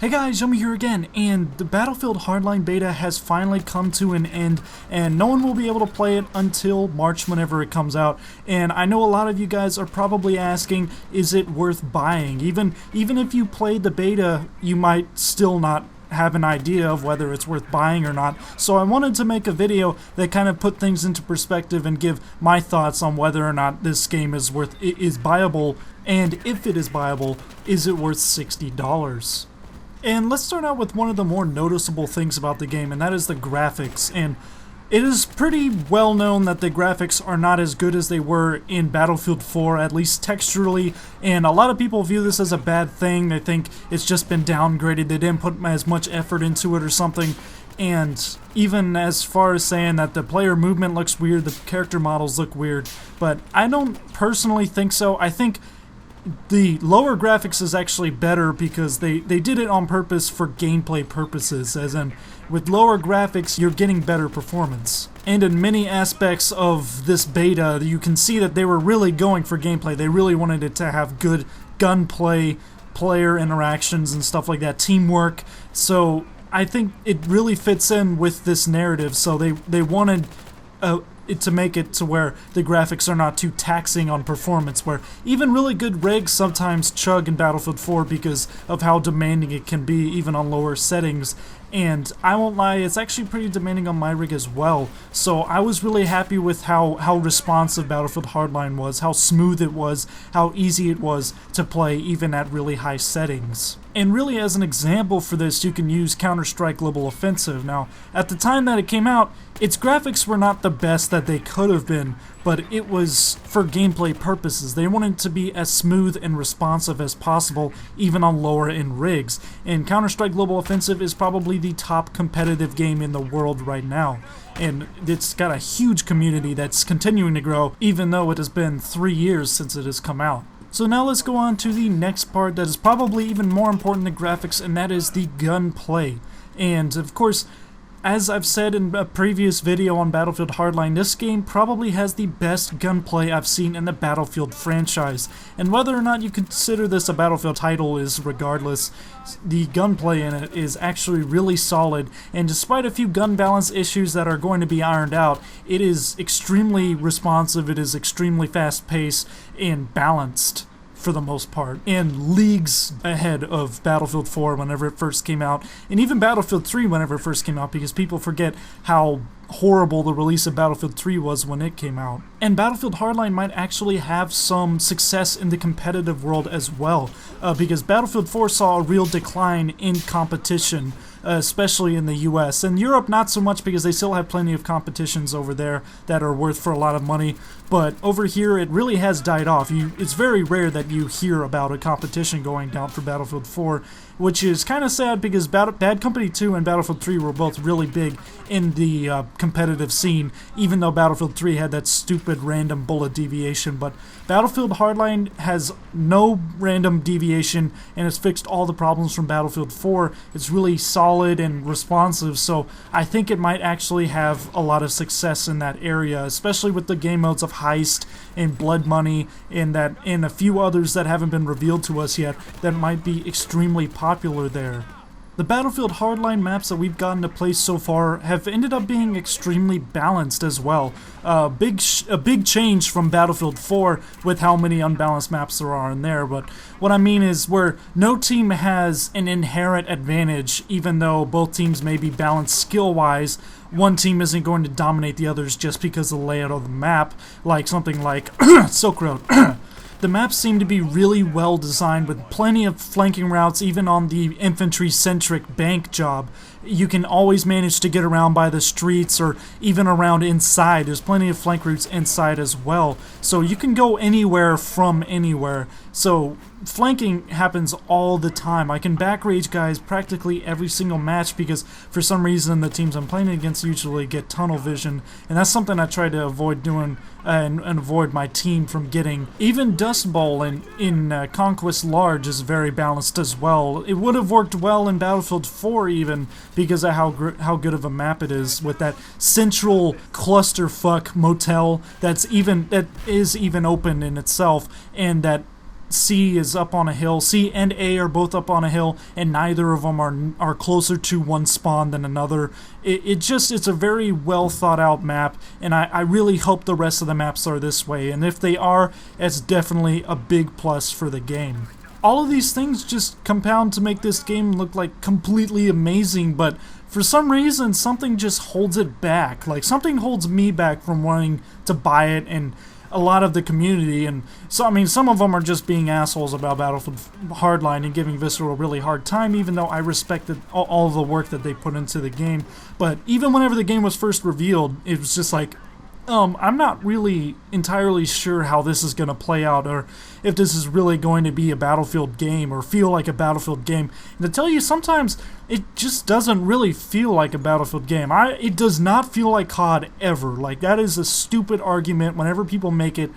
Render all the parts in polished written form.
Hey guys, Yummy here again, and the Battlefield Hardline beta has finally come to an end, and no one will be able to play it until March whenever it comes out. And I know a lot of you guys are probably asking, is it worth buying? Even if you played the beta, you might still not have an idea of whether it's worth buying or not. So I wanted to make a video that kind of put things into perspective and give my thoughts on whether or not this game is buyable, and if it is buyable, is it worth $60? And let's start out with one of the more noticeable things about the game, and that is the graphics. And it is pretty well known that the graphics are not as good as they were in Battlefield 4, at least texturally, and a lot of people view this as a bad thing. They think it's just been downgraded, they didn't put as much effort into it or something. And even as far as saying that the player movement looks weird, the character models look weird, but I don't personally think so. I think the lower graphics is actually better because they did it on purpose for gameplay purposes, as in with lower graphics you're getting better performance. And in many aspects of this beta you can see that they were really going for gameplay. They really wanted it to have good gunplay, player interactions and stuff like that, teamwork. So I think it really fits in with this narrative, so they wanted it to make it to where the graphics are not too taxing on performance, where even really good rigs sometimes chug in Battlefield 4 because of how demanding it can be even on lower settings. And I won't lie, it's actually pretty demanding on my rig as well. So I was really happy with how responsive Battlefield Hardline was, how smooth it was, how easy it was to play even at really high settings. And really as an example for this, you can use Counter-Strike Global Offensive. Now, at the time that it came out, its graphics were not the best that they could have been, but it was for gameplay purposes. They wanted to be as smooth and responsive as possible, even on lower end rigs. And Counter-Strike Global Offensive is probably the top competitive game in the world right now. And it's got a huge community that's continuing to grow, even though it has been 3 years since it has come out. So now let's go on to the next part that is probably even more important than graphics, and that is the gunplay. And of course, as I've said in a previous video on Battlefield Hardline, this game probably has the best gunplay I've seen in the Battlefield franchise. And whether or not you consider this a Battlefield title is regardless, the gunplay in it is actually really solid, and despite a few gun balance issues that are going to be ironed out, it is extremely responsive, it is extremely fast-paced and balanced for the most part, and leagues ahead of Battlefield 4 whenever it first came out, and even Battlefield 3 whenever it first came out, because people forget how horrible the release of Battlefield 3 was when it came out. And Battlefield Hardline might actually have some success in the competitive world as well, because Battlefield 4 saw a real decline in competition, especially in the US. And Europe not so much, because they still have plenty of competitions over there that are worth for a lot of money, but over here it really has died off. It's very rare that you hear about a competition going down for Battlefield 4, which is kind of sad because Bad Company 2 and Battlefield 3 were both really big in the competitive scene, even though Battlefield 3 had that stupid random bullet deviation. But Battlefield Hardline has no random deviation and has fixed all the problems from Battlefield 4. It's really solid and responsive, so I think it might actually have a lot of success in that area, especially with the game modes of Heist and Blood Money and a few others that haven't been revealed to us yet that might be extremely popular there. The Battlefield Hardline maps that we've gotten to play so far have ended up being extremely balanced as well. A big change from Battlefield 4 with how many unbalanced maps there are in there, but what I mean is where no team has an inherent advantage, even though both teams may be balanced skill-wise. One team isn't going to dominate the others just because of the layout of the map, like something like Silk Road. The maps seem to be really well designed with plenty of flanking routes, even on the infantry-centric bank job. You can always manage to get around by the streets or even around inside. There's plenty of flank routes inside as well. So you can go anywhere from anywhere. So flanking happens all the time. I can back rage guys practically every single match because for some reason the teams I'm playing against usually get tunnel vision, and that's something I try to avoid doing and avoid my team from getting. Even Dust Bowl in Conquest Large is very balanced as well. It would have worked well in Battlefield 4 even because of how good of a map it is, with that central clusterfuck motel that is even open in itself, and that C is up on a hill. C and A are both up on a hill, and neither of them are closer to one spawn than another. It's a very well thought out map, and I really hope the rest of the maps are this way, and if they are, it's definitely a big plus for the game. All of these things just compound to make this game look like completely amazing, but for some reason something just holds it back. Like, something holds me back from wanting to buy it, and a lot of the community. And so, I mean, some of them are just being assholes about Battlefield Hardline and giving Visceral a really hard time, even though I respected all of the work that they put into the game. But even whenever the game was first revealed, it was just like, I'm not really entirely sure how this is going to play out, or if this is really going to be a Battlefield game or feel like a Battlefield game. And to tell you, sometimes it just doesn't really feel like a Battlefield game. It does not feel like COD ever. Like, that is a stupid argument. Whenever people make it,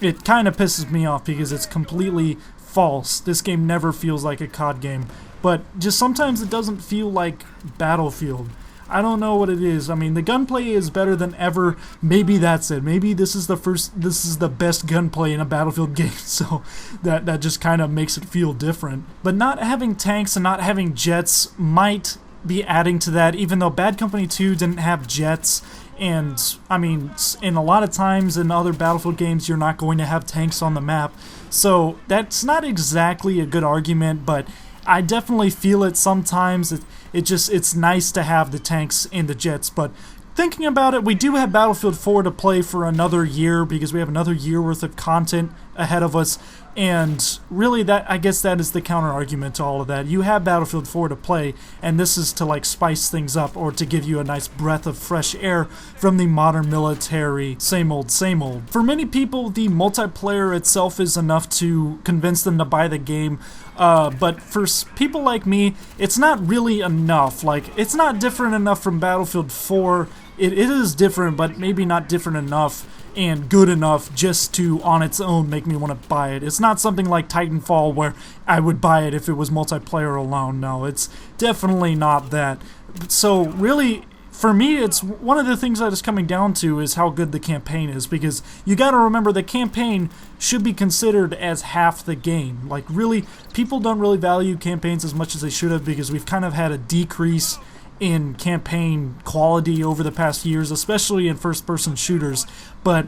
it kind of pisses me off because it's completely false. This game never feels like a COD game. But just sometimes it doesn't feel like Battlefield. I don't know what it is. I mean, the gunplay is better than ever. Maybe that's it. Maybe this is the best gunplay in a Battlefield game, so that just kind of makes it feel different. But not having tanks and not having jets might be adding to that, even though Bad Company 2 didn't have jets. And, I mean, in a lot of times in other Battlefield games, you're not going to have tanks on the map. So that's not exactly a good argument, but I definitely feel it sometimes. It's nice to have the tanks and the jets, but thinking about it, we do have Battlefield 4 to play for another year because we have another year worth of content ahead of us, and really I guess that is the counter argument to all of that. You have Battlefield 4 to play, and this is to like spice things up or to give you a nice breath of fresh air from the modern military same old, same old. For many people, the multiplayer itself is enough to convince them to buy the game, but for people like me, it's not really enough. Like, it's not different enough from Battlefield 4. It is different, but maybe not different enough and good enough just to, on its own, make me want to buy it. It's not something like Titanfall where I would buy it if it was multiplayer alone. No, it's definitely not that. So really, for me, it's one of the things that is coming down to is how good the campaign is, because you gotta remember the campaign should be considered as half the game. Like, really, people don't really value campaigns as much as they should have, because we've kind of had a decrease in campaign quality over the past years, especially in first-person shooters. But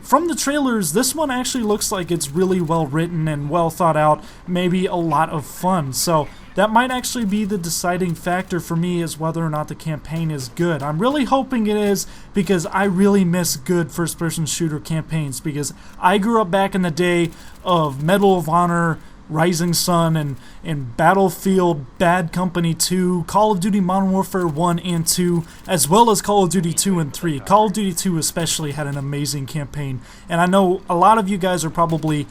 from the trailers, this one actually looks like it's really well written and well thought out, maybe a lot of fun. So that might actually be the deciding factor for me, is whether or not the campaign is good. I'm really hoping it is, because I really miss good first-person shooter campaigns, because I grew up back in the day of Medal of Honor, Rising Sun, and Battlefield, Bad Company 2, Call of Duty Modern Warfare 1 and 2, as well as Call of Duty 2 and 3. Call of Duty 2 especially had an amazing campaign, and I know a lot of you guys are probably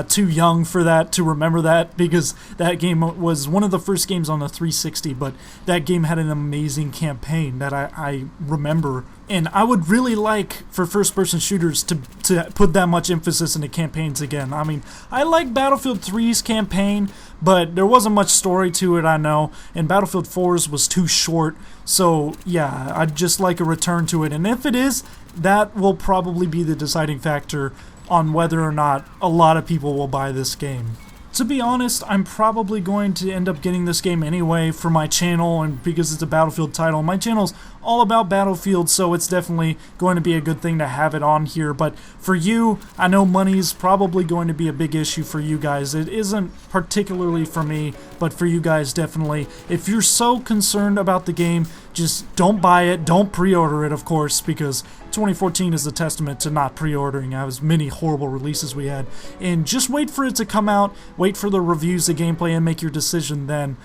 too young for that to remember that, because that game was one of the first games on the 360, but that game had an amazing campaign that I remember. And I would really like for first-person shooters to put that much emphasis into campaigns again. I mean, I like Battlefield 3's campaign, but there wasn't much story to it, I know, and Battlefield 4's was too short, so yeah, I'd just like a return to it. And if it is, that will probably be the deciding factor on whether or not a lot of people will buy this game. To be honest, I'm probably going to end up getting this game anyway for my channel, and because it's a Battlefield title. My channel's all about Battlefield, so it's definitely going to be a good thing to have it on here. But for you, I know money's probably going to be a big issue for you guys. It isn't particularly for me, but for you guys definitely. If you're so concerned about the game, just don't buy it. Don't pre-order it, of course, because 2014 is a testament to not pre-ordering as many horrible releases we had. And just wait for it to come out, wait for the reviews, the gameplay, and make your decision then.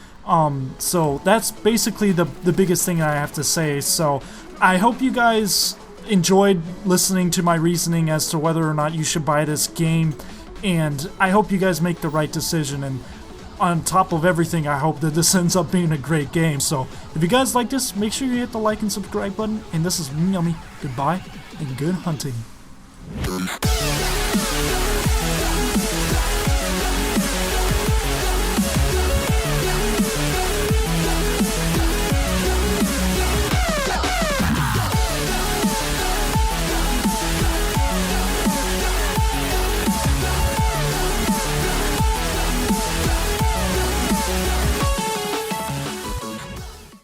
So that's basically the biggest thing I have to say. So I hope you guys enjoyed listening to my reasoning as to whether or not you should buy this game, and I hope you guys make the right decision. And on top of everything, I hope that this ends up being a great game. So if you guys like this, make sure you hit the like and subscribe button. And this is me, Yummy. Goodbye and good hunting.